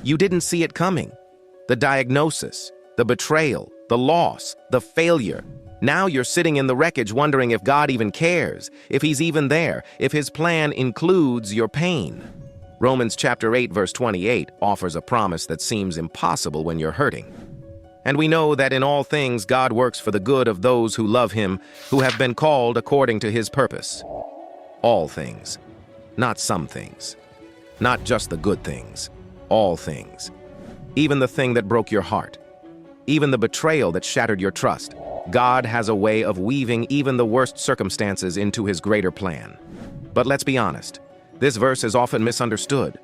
You didn't see it coming. The diagnosis, the betrayal, the loss, the failure. Now you're sitting in the wreckage wondering if God even cares, if he's even there, if his plan includes your pain. Romans chapter 8 verse 28 offers a promise that seems impossible when you're hurting. And we know that in all things God works for the good of those who love him, who have been called according to his purpose. All things, not some things. Not just the good things, all things. Even the thing that broke your heart. Even the betrayal that shattered your trust. God has a way of weaving even the worst circumstances into his greater plan. But let's be honest, this verse is often misunderstood.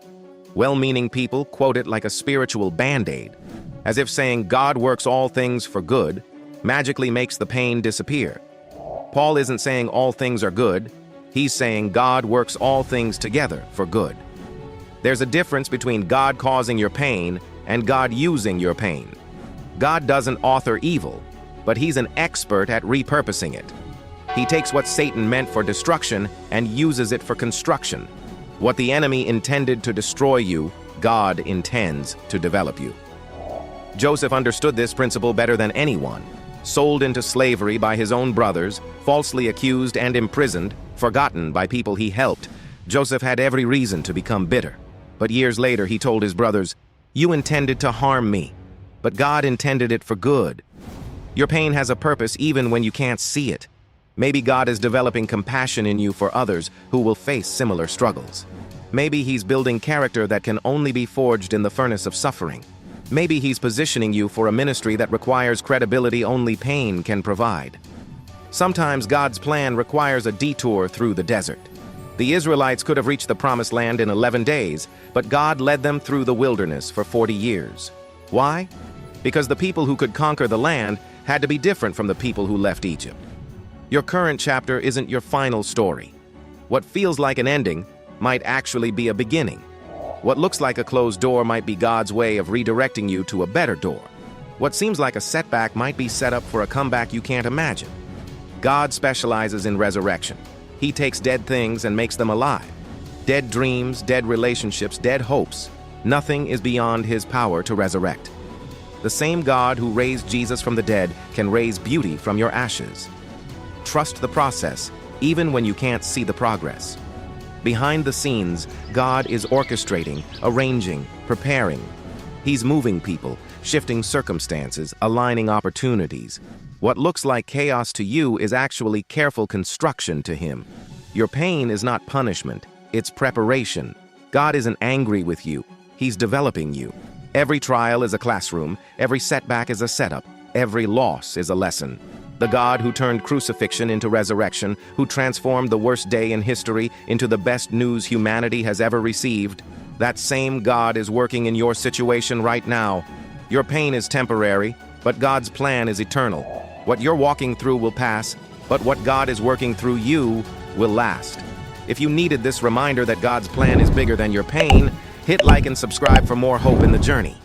Well-meaning people quote it like a spiritual band-aid, as if saying God works all things for good magically makes the pain disappear. Paul isn't saying all things are good, he's saying God works all things together for good. There's a difference between God causing your pain and God using your pain. God doesn't author evil, but he's an expert at repurposing it. He takes what Satan meant for destruction and uses it for construction. What the enemy intended to destroy you, God intends to develop you. Joseph understood this principle better than anyone. Sold into slavery by his own brothers, falsely accused and imprisoned, forgotten by people he helped, Joseph had every reason to become bitter. But years later he told his brothers, "You intended to harm me, but God intended it for good." Your pain has a purpose even when you can't see it. Maybe God is developing compassion in you for others who will face similar struggles. Maybe he's building character that can only be forged in the furnace of suffering. Maybe he's positioning you for a ministry that requires credibility only pain can provide. Sometimes God's plan requires a detour through the desert. The Israelites could have reached the promised land in 11 days, but God led them through the wilderness for 40 years. Why? Because the people who could conquer the land had to be different from the people who left Egypt. Your current chapter isn't your final story. What feels like an ending might actually be a beginning. What looks like a closed door might be God's way of redirecting you to a better door. What seems like a setback might be set up for a comeback you can't imagine. God specializes in resurrection. He takes dead things and makes them alive. Dead dreams, dead relationships, dead hopes. Nothing is beyond his power to resurrect. The same God who raised Jesus from the dead can raise beauty from your ashes. Trust the process, even when you can't see the progress. Behind the scenes, God is orchestrating, arranging, preparing. He's moving people, shifting circumstances, aligning opportunities. What looks like chaos to you is actually careful construction to him. Your pain is not punishment, it's preparation. God isn't angry with you, he's developing you. Every trial is a classroom, every setback is a setup, every loss is a lesson. The God who turned crucifixion into resurrection, who transformed the worst day in history into the best news humanity has ever received, that same God is working in your situation right now. Your pain is temporary, but God's plan is eternal. What you're walking through will pass, but what God is working through you will last. If you needed this reminder that God's plan is bigger than your pain, hit like and subscribe for more hope in the journey.